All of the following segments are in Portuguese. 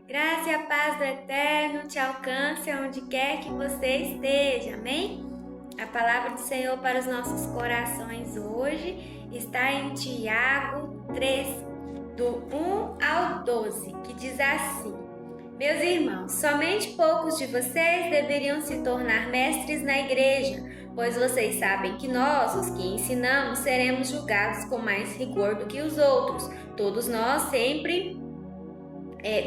Graça e a paz do Eterno te alcance onde quer que você esteja, amém? A palavra do Senhor para os nossos corações hoje está em Tiago 3, do 1 ao 12, que diz assim: Meus irmãos, somente poucos de vocês deveriam se tornar mestres na igreja, pois vocês sabem que nós, os que ensinamos, seremos julgados com mais rigor do que os outros. Todos nós sempre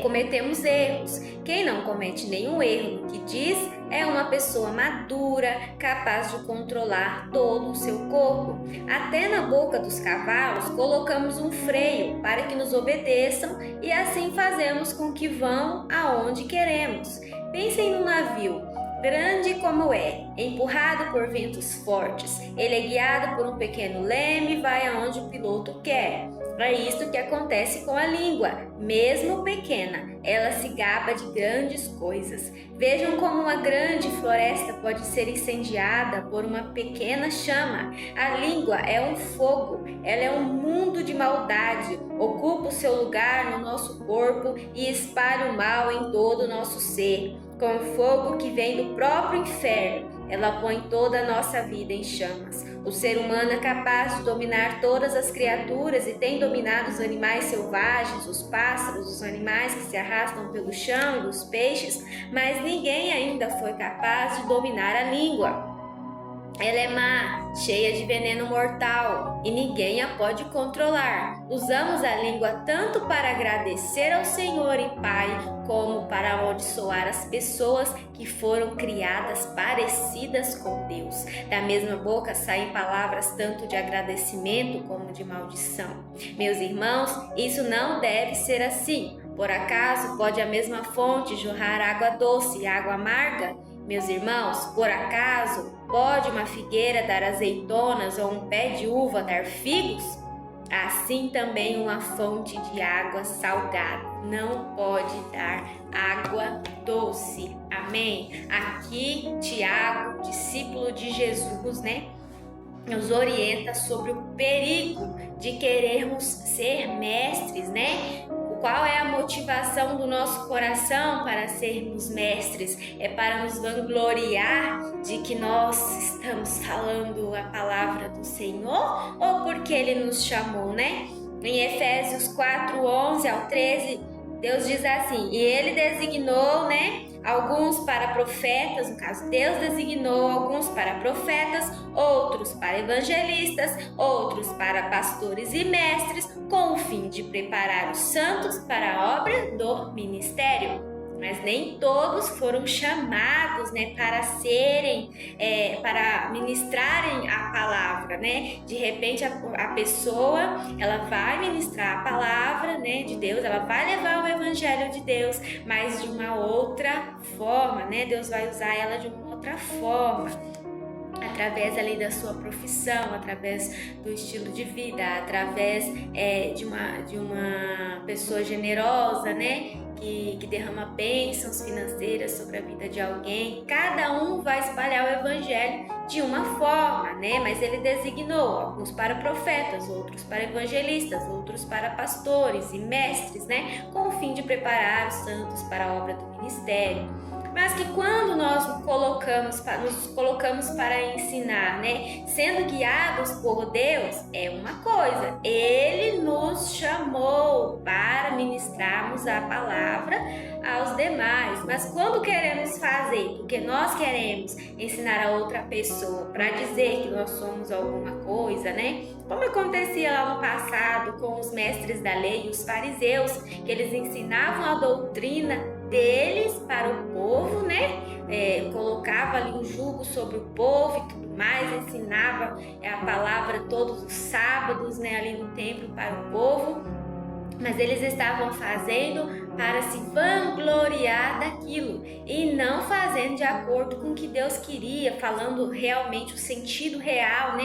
cometemos erros. Quem não comete nenhum erro no que diz é uma pessoa madura, capaz de controlar todo o seu corpo. Até na boca dos cavalos colocamos um freio para que nos obedeçam e assim fazemos com que vão aonde queremos. Pensem num navio. Grande como é, empurrado por ventos fortes, ele é guiado por um pequeno leme e vai aonde o piloto quer. É isso que acontece com a língua, mesmo pequena, ela se gaba de grandes coisas. Vejam como uma grande floresta pode ser incendiada por uma pequena chama. A língua é um fogo, ela é um mundo de maldade, ocupa o seu lugar no nosso corpo e espalha o mal em todo o nosso ser. Com o fogo que vem do próprio inferno, ela põe toda a nossa vida em chamas. O ser humano é capaz de dominar todas as criaturas e tem dominado os animais selvagens, os pássaros, os animais que se arrastam pelo chão e os peixes, mas ninguém ainda foi capaz de dominar a língua. Ela é má, cheia de veneno mortal e ninguém a pode controlar. Usamos a língua tanto para agradecer ao Senhor e Pai, como para amaldiçoar as pessoas que foram criadas parecidas com Deus. Da mesma boca saem palavras tanto de agradecimento como de maldição. Meus irmãos, isso não deve ser assim. Por acaso pode a mesma fonte jorrar água doce e água amarga? Meus irmãos, por acaso pode uma figueira dar azeitonas ou um pé de uva dar figos? Assim também uma fonte de água salgada não pode dar água doce. Amém? Aqui Tiago, discípulo de Jesus, nos orienta sobre o perigo de querermos ser mestres, Qual é a motivação do nosso coração para sermos mestres? É para nos vangloriar de que nós estamos falando a palavra do Senhor ou porque Ele nos chamou, Em Efésios 4, 11 ao 13, Deus diz assim: e Ele designou, alguns para profetas, no caso, Deus designou alguns para profetas, outros para evangelistas, outros para pastores e mestres, com o fim de preparar os santos para a obra do ministério. Mas nem todos foram chamados, para serem, para ministrarem a palavra, De repente a pessoa, ela vai ministrar a palavra, de Deus, ela vai levar o evangelho de Deus, mas de uma outra forma, Deus vai usar ela de uma outra forma. Através ali da sua profissão, através do estilo de vida, através de uma pessoa generosa, que derrama bênçãos financeiras sobre a vida de alguém. Cada um vai espalhar o evangelho de uma forma, Mas ele designou alguns para profetas, outros para evangelistas, outros para pastores e mestres, Com o fim de preparar os santos para a obra do ministério. Mas que quando nós nos colocamos para ensinar, sendo guiados por Deus, é uma coisa. Ele nos chamou para ministrarmos a palavra aos demais. Mas quando queremos fazer, porque nós queremos ensinar a outra pessoa para dizer que nós somos alguma coisa, Como acontecia lá no passado com os mestres da lei e os fariseus, que eles ensinavam a doutrina deles para o povo, colocava ali um jugo sobre o povo e tudo mais, ensinava a palavra todos os sábados, ali no templo para o povo, mas eles estavam fazendo para se vangloriar daquilo e não fazendo de acordo com o que Deus queria, falando realmente o sentido real,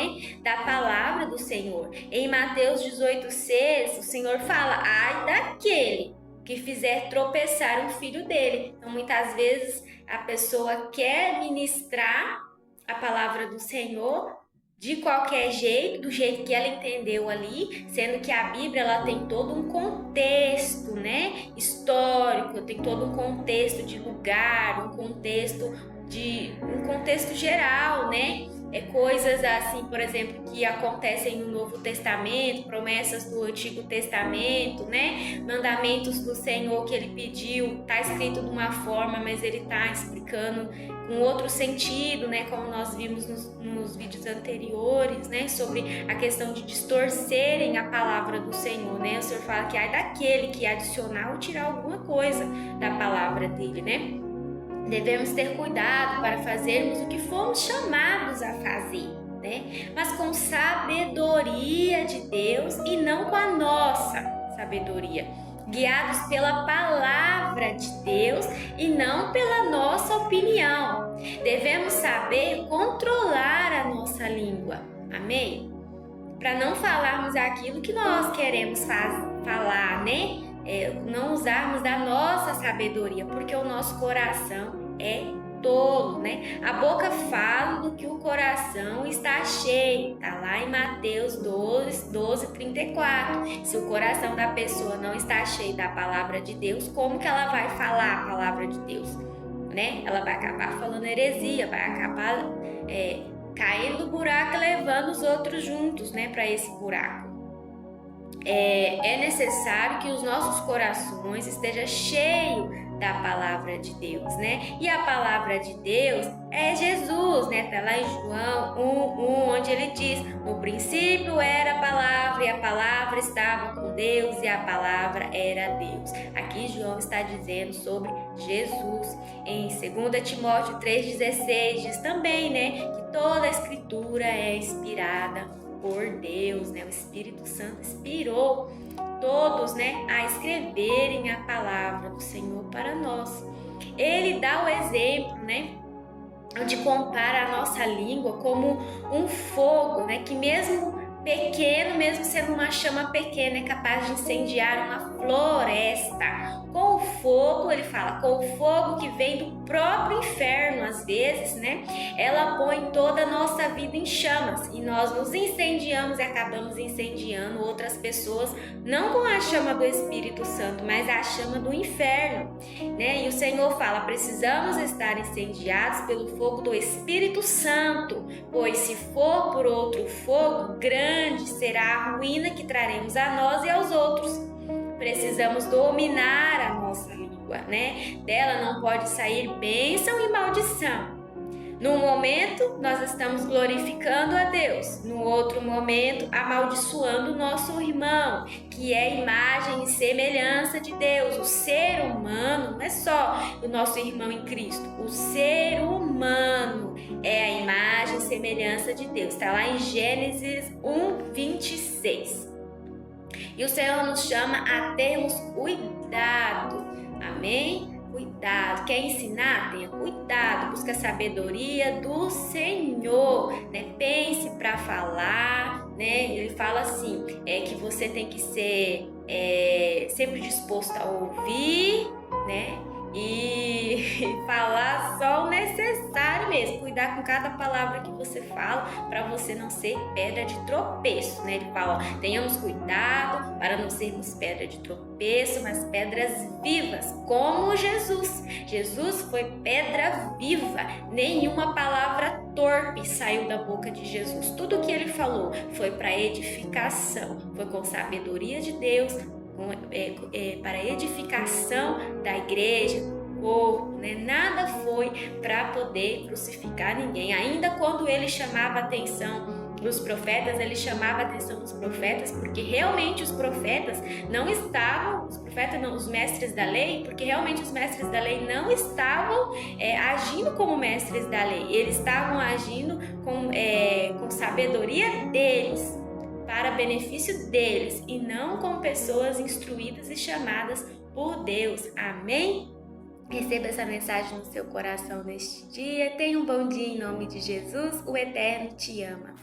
da palavra do Senhor. Em Mateus 18:6, o Senhor fala: ai daquele que fizer tropeçar um filho dele. Então, muitas vezes, a pessoa quer ministrar a palavra do Senhor, de qualquer jeito, do jeito que ela entendeu ali, sendo que a Bíblia ela tem todo um contexto, né, histórico, tem todo um contexto de lugar, um contexto geral, né? Coisas assim, por exemplo, que acontecem no Novo Testamento, promessas do Antigo Testamento, né? Mandamentos do Senhor que ele pediu, tá escrito de uma forma, mas ele tá explicando com outro sentido, né? Como nós vimos nos vídeos anteriores, né? Sobre a questão de distorcerem a palavra do Senhor, né? O Senhor fala que ai daquele que adicionar ou tirar alguma coisa da palavra dele, né? Devemos ter cuidado para fazermos o que fomos chamados a fazer, né? Mas com sabedoria de Deus e não com a nossa sabedoria. Guiados pela palavra de Deus e não pela nossa opinião. Devemos saber controlar a nossa língua, amém? Para não falarmos aquilo que nós queremos falar, né? Não usarmos da nossa sabedoria, porque o nosso coração é tolo, né? A boca fala do que o coração está cheio, tá lá em Mateus 12:34. Se o coração da pessoa não está cheio da palavra de Deus, como que ela vai falar a palavra de Deus, né? Ela vai acabar falando heresia, vai acabar caindo no buraco e levando os outros juntos, né, para esse buraco. É necessário que os nossos corações estejam cheios da palavra de Deus, né? E a palavra de Deus é Jesus, né? Tá lá em João 1:1, onde ele diz: no princípio era a palavra, e a palavra estava com Deus, e a palavra era Deus. Aqui João está dizendo sobre Jesus. Em 2 Timóteo 3,16 diz também, né, que toda a escritura é inspirada por Deus, né? O Espírito Santo inspirou todos, né, a escreverem a palavra do Senhor para nós. Ele dá o exemplo, né, onde compara a nossa língua como um fogo, né, que mesmo pequeno, mesmo sendo uma chama pequena, é capaz de incendiar uma floresta. Com o fogo, ele fala, com o fogo que vem do próprio inferno, às vezes, né? Ela põe toda a nossa vida em chamas e nós nos incendiamos e acabamos incendiando outras pessoas, não com a chama do Espírito Santo, mas a chama do inferno, né? E o Senhor fala, precisamos estar incendiados pelo fogo do Espírito Santo, pois se for por outro fogo, grande será a ruína que traremos a nós e aos outros. Precisamos dominar a nossa língua, né? Dela não pode sair bênção e maldição. Num momento, nós estamos glorificando a Deus. No outro momento, amaldiçoando o nosso irmão, que é imagem e semelhança de Deus. O ser humano não é só o nosso irmão em Cristo. O ser humano é a imagem e semelhança de Deus. Está lá em Gênesis 1:26. E o Senhor nos chama a termos cuidado, amém? Cuidado, quer ensinar? Tenha cuidado, busca a sabedoria do Senhor, né? Pense para falar, né? Ele fala assim, que você tem que ser sempre disposto a ouvir, né? E falar só o necessário mesmo, cuidar com cada palavra que você fala para você não ser pedra de tropeço, né? Ele fala, ó, tenhamos cuidado para não sermos pedra de tropeço, mas pedras vivas, como Jesus. Jesus foi pedra viva, nenhuma palavra torpe saiu da boca de Jesus. Tudo que ele falou foi para edificação, foi com sabedoria de Deus, para a edificação da igreja, do corpo, né? Nada foi para poder crucificar ninguém. Ainda quando ele chamava a atenção dos profetas, ele chamava a atenção dos profetas porque realmente os profetas não estavam, os mestres da lei, porque realmente os mestres da lei não estavam agindo como mestres da lei, eles estavam agindo com sabedoria deles, para benefício deles e não com pessoas instruídas e chamadas por Deus. Amém? Receba essa mensagem no seu coração neste dia. Tenha um bom dia em nome de Jesus. O Eterno te ama.